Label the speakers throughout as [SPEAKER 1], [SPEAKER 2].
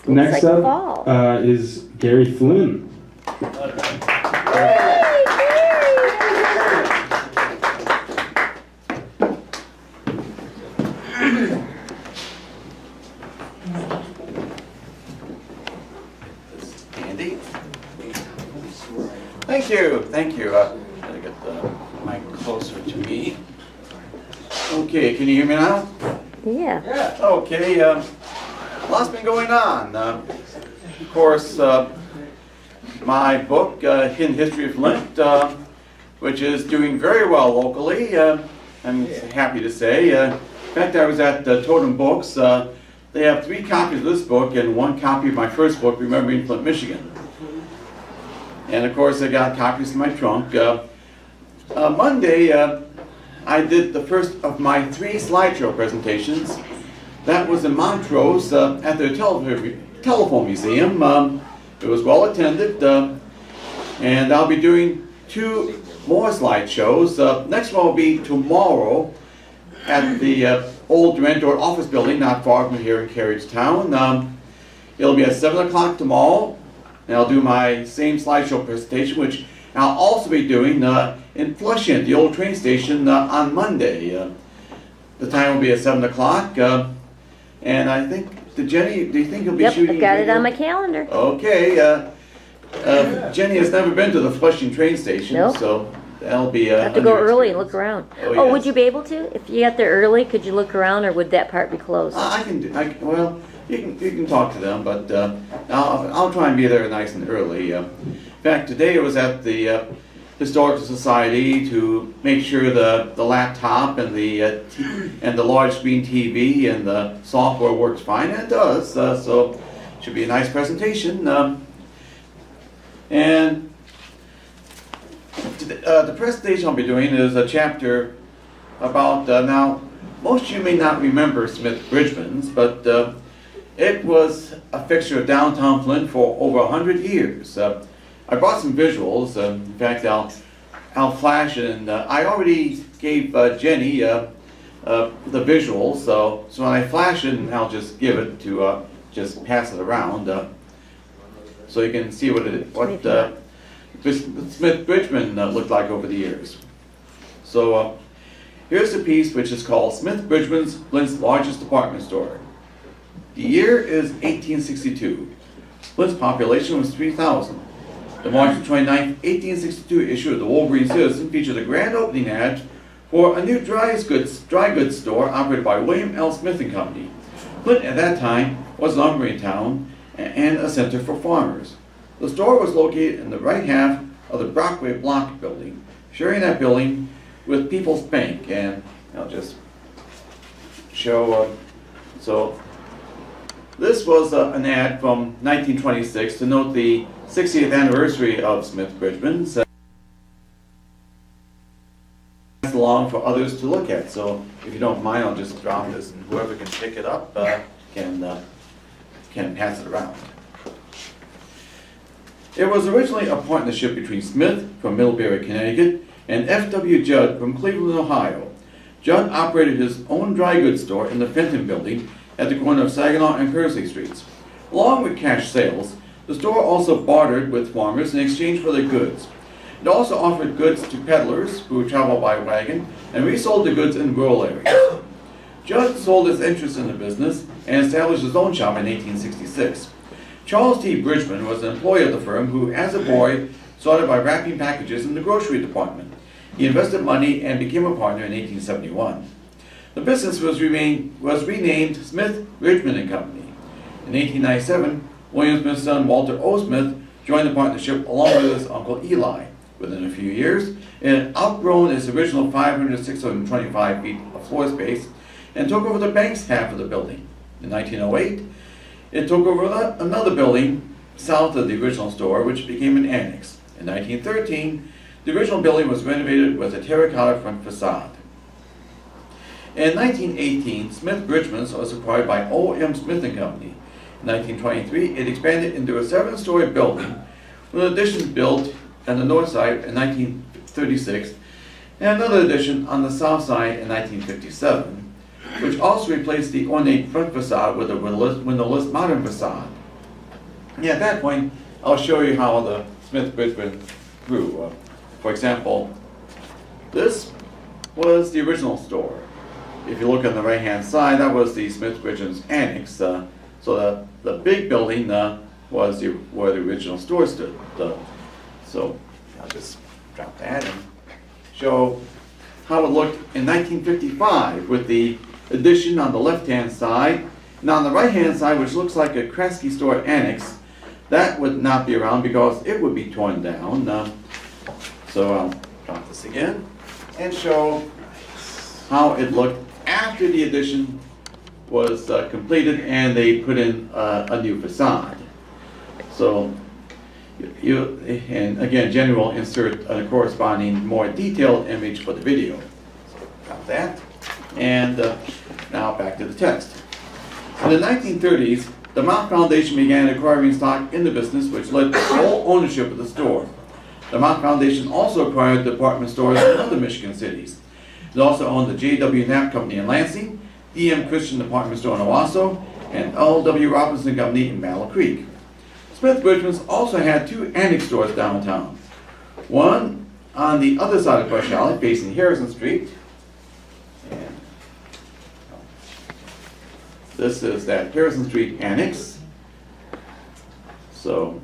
[SPEAKER 1] Next
[SPEAKER 2] like
[SPEAKER 1] up
[SPEAKER 2] fall.
[SPEAKER 1] is Gary Flinn.
[SPEAKER 3] Andy? Thank you, thank you. Gotta get the mic closer to me. Okay, can you hear me now?
[SPEAKER 2] Yeah.
[SPEAKER 3] Okay, lots been going on. Of course, my book, Hidden History of Flint, which is doing very well locally, I'm happy to say. In fact, I was at Totem Books. They have 3 copies of this book and 1 copy of my first book, Remembering Flint, Michigan. And of course, I got copies in my trunk. Monday, I did the first of my 3 slideshow presentations. That was in Montrose at the Telephone Museum. It was well attended, and I'll be doing 2 more slideshows. Next one will be tomorrow at the old Durant office building, not far from here in Carriagetown. It'll be at 7 o'clock tomorrow, and I'll do my same slideshow presentation, which I'll also be doing in Flushing, the old train station, on Monday. The time will be at 7 o'clock, and I think, Jenny, do you think you'll be
[SPEAKER 2] Yep,
[SPEAKER 3] shooting?
[SPEAKER 2] I've got it on my calendar.
[SPEAKER 3] Okay, Jenny has never been to the Flushing train station,
[SPEAKER 2] Nope.
[SPEAKER 3] so that'll be
[SPEAKER 2] Have to go early and look around.
[SPEAKER 3] Oh,
[SPEAKER 2] Oh,
[SPEAKER 3] yes.
[SPEAKER 2] would you be able to? If you got there early, could you look around, or would that part be closed?
[SPEAKER 3] I can do. Well, you can talk to them, but I'll try and be there nice and early. In fact, today I was at the Historical Society to make sure the laptop and the large screen TV and the software works fine, and it does. So it should be a nice presentation. And the presentation I'll be doing is a chapter about, now, most of you may not remember Smith-Bridgman's, but it was a fixture of downtown Flint for over 100 years. I brought some visuals. In fact, I'll flash, and I already gave Jenny the visuals, so when I flash it, I'll just give it to, just pass it around, so you can see what Smith-Bridgman looked like over the years. So here's a piece which is called Smith-Bridgman's Flint's largest department store. The year is 1862. Flint's population was 3,000. The March 29, 1862 issue of the Wolverine Citizen featured a grand opening ad for a new dry goods store operated by William L. Smith & Company. Flint at that time was a lumbering town and a center for farmers. The store was located in the right half of the Brockway Block building, sharing that building with People's Bank. And I'll just show, so this was an ad from 1926 to note the 60th anniversary of Smith-Bridgman's. Along for others to look at. So if you don't mind, I'll just drop this, and whoever can pick it up can pass it around. It was originally a partnership between Smith from Middlebury, Connecticut, and F.W. Judd from Cleveland, Ohio. Judd operated his own dry goods store in the Fenton building at the corner of Saginaw and Kearsley Streets. Along with cash sales, the store also bartered with farmers in exchange for their goods. It also offered goods to peddlers who traveled by wagon and resold the goods in rural areas. Judd sold his interest in the business and established his own shop in 1866. Charles T. Bridgman was an employee of the firm who, as a boy, started by wrapping packages in the grocery department. He invested money and became a partner in 1871. The business was renamed Smith-Bridgman & Company. In 1897, William Smith's son Walter O. Smith joined the partnership along with his uncle Eli. Within a few years, it had outgrown its original 625 feet of floor space and took over the bank's half of the building. In 1908, it took over another building south of the original store, which became an annex. In 1913, the original building was renovated with a terracotta front facade. In 1918, Smith-Bridgman's was acquired by O.M. Smith & Company. In 1923, it expanded into a 7-story building with additions built on the north side in 1936 and another addition on the south side in 1957, which also replaced the ornate front facade with a windowless modern facade. Yeah, at that point, I'll show you how the Smith-Bridgman grew. For example, this was the original store. If you look on the right-hand side, that was the Smith-Bridgman's annex. So the big building was where the original store stood. So I'll just drop that and show how it looked in 1955 with the addition on the left-hand side. And on the right-hand side, which looks like a Kresge store annex, that would not be around because it would be torn down. So I'll drop this again and show how it looked after the addition was completed and they put in a new facade. So and again, Jenny will insert a corresponding more detailed image for the video. So got that. And now back to the text. In the 1930s, the Mount Foundation began acquiring stock in the business, which led to full ownership of the store. The Mount Foundation also acquired department stores in other Michigan cities. It also owned the J.W. Knapp Company in Lansing, D.M. Christian Department Store in Owasso, and L.W. Robinson Company in Battle Creek. Smith-Bridgman's also had two annex stores downtown. One on the other side of Bush Alley, facing Harrison Street. And this is that Harrison Street annex. So,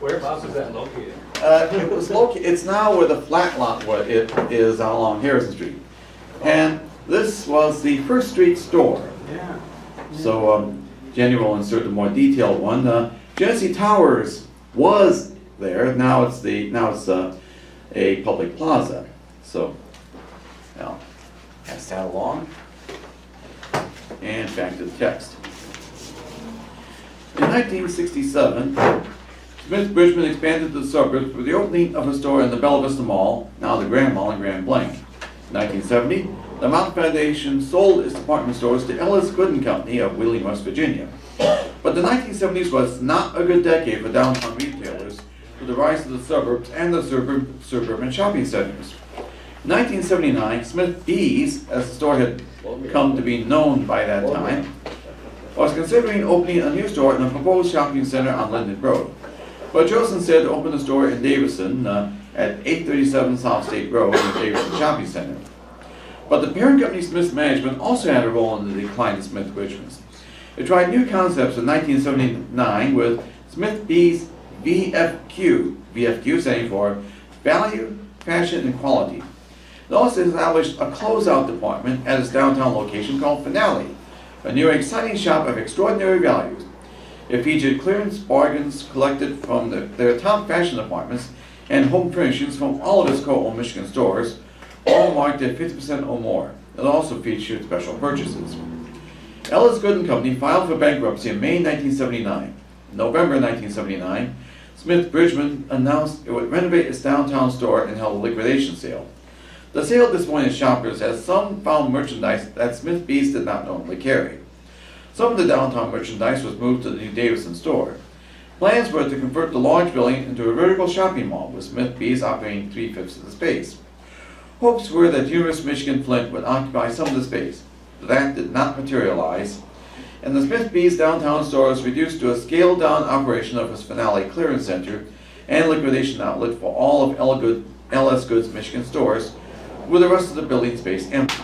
[SPEAKER 4] whereabouts is that located?
[SPEAKER 3] It was located. It's now where the flat lot where it is along Harrison Street, and this was the First Street store.
[SPEAKER 4] Yeah.
[SPEAKER 3] So Jenny will insert a more detailed one. Genesee Towers was there. Now it's a public plaza. So now pass that along, and back to the text. In 1967. Smith-Bridgman expanded to the suburbs with the opening of a store in the Bella Vista Mall, now the Grand Mall in Grand Blanc. In 1970, the Mount Foundation sold its department stores to Ellis Gooden Company of Wheeling, West Virginia. But the 1970s was not a good decade for downtown retailers with the rise of the suburbs and the suburban shopping centers. In 1979, Smith-B's, as the store had come to be known by that time, was considering opening a new store in a proposed shopping center on Linden Road. But chose instead to open a store in Davison at 837 South State Road in the Davison Shopping Center. But the parent company Smith's Management also had a role in the decline of Smith-Bridgman's. It tried new concepts in 1979 with Smith-B's VFQ standing for Value, Fashion, and Quality. It also established a closeout department at its downtown location called Finale, a new exciting shop of extraordinary values. It featured clearance bargains collected from their top fashion departments and home furnishings from all of its co-owned Michigan stores, all marked at 50% or more. It also featured special purchases. Ellis Gooden Company filed for bankruptcy in May 1979. In November 1979, Smith-Bridgman announced it would renovate its downtown store and held a liquidation sale. The sale disappointed shoppers as some found merchandise that Smith-B's did not normally carry. Some of the downtown merchandise was moved to the new Davison store. Plans were to convert the large building into a vertical shopping mall, with Smith-B's operating 3/5 of the space. Hopes were that University of Michigan Flint would occupy some of the space. That did not materialize, and the Smith-B's downtown store was reduced to a scaled-down operation of its Finale clearance center and liquidation outlet for all of LS Goods Michigan stores, with the rest of the building space empty.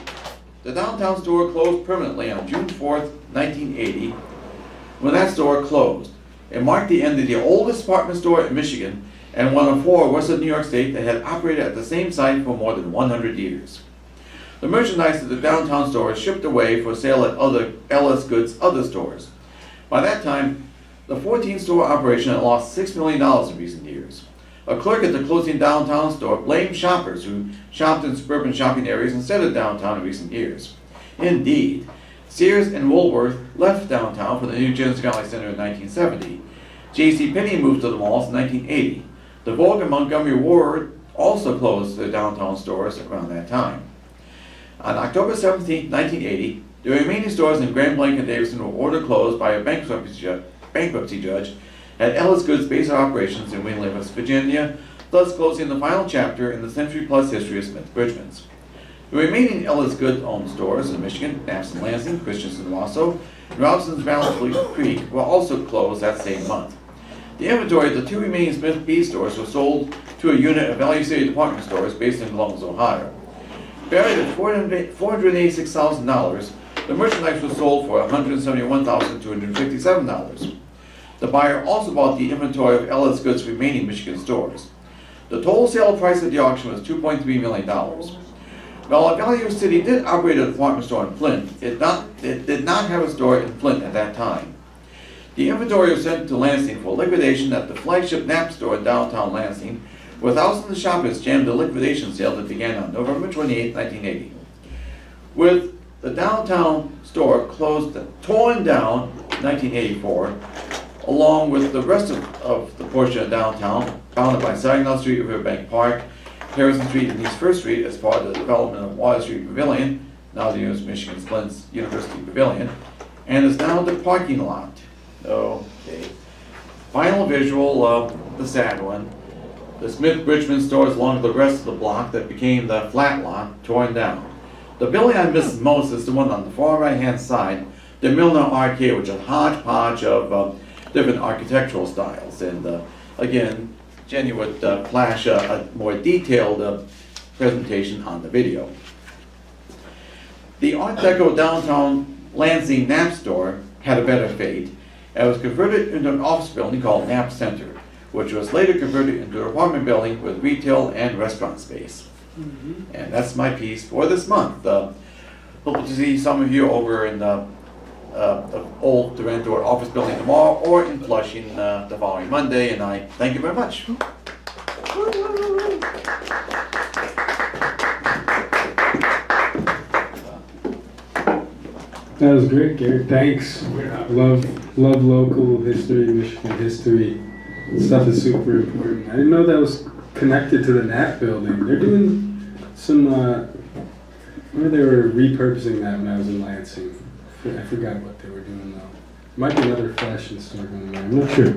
[SPEAKER 3] The downtown store closed permanently on June 4th, 1980. When that store closed, it marked the end of the oldest department store in Michigan and one of 4 west of New York State that had operated at the same site for more than 100 years. The merchandise of the downtown store was shipped away for sale at other LS Goods other stores. By that time, the 14-store operation had lost $6 million in recent years. A clerk at the closing downtown store blamed shoppers who shopped in suburban shopping areas instead of downtown in recent years. Indeed, Sears and Woolworth left downtown for the new Genesee Valley Center in 1970. JCPenney moved to the malls in 1980. The Vogue and Montgomery Ward also closed their downtown stores around that time. On October 17, 1980, the remaining stores in Grand Blanc and Davison were ordered closed by a bankruptcy judge at Ellis Goods base of operations in Wheeling, West Virginia, thus closing the final chapter in the century-plus history of Smith-Bridgman's. The remaining Ellis Goods-owned stores in Michigan, Knapp's in Lansing, Christensen in Owasso, and Robinson's Battle Creek were also closed that same month. The inventory of the 2 remaining Smith B stores was sold to a unit of Value City department stores based in Columbus, Ohio. Valued at $486,000, the merchandise was sold for $171,257. The buyer also bought the inventory of Ellis Goods' remaining Michigan stores. The total sale price at the auction was $2.3 million. While Value City did operate a department store in Flint, it did not have a store in Flint at that time. The inventory was sent to Lansing for liquidation at the flagship Knapp store in downtown Lansing, where thousands of shoppers jammed the liquidation sale that began on November 28, 1980. With the downtown store torn down in 1984, along with the rest of the portion of downtown, bounded by Saginaw Street, Riverbank Park, Harrison Street, and East First Street as part of the development of Water Street Pavilion, now the University of Michigan Flint's University Pavilion, and is now the parking lot. Okay. Final visual of the sad one. The Smith-Bridgman stores along the rest of the block that became the flat lot torn down. The building I miss most is the one on the far right-hand side, the Milner Arcade, which is a hodgepodge of different architectural styles. And again, Jenny would flash a more detailed presentation on the video. The Art Deco downtown Lansing Knapp store had a better fate and was converted into an office building called Knapp Center, which was later converted into an apartment building with retail and restaurant space. And that's my piece for this month. Hope to see some of you over in the old Durant-Door office building tomorrow or in Flushing the following Monday, and I thank you very much.
[SPEAKER 1] That was great, Gary. Thanks. Love local history, Michigan history. Stuff is super important. I didn't know that was connected to the Knapp building. They're doing some, they were repurposing that when I was in Lansing. I forgot what they were doing though. Might be another fashion store going there. I'm not sure.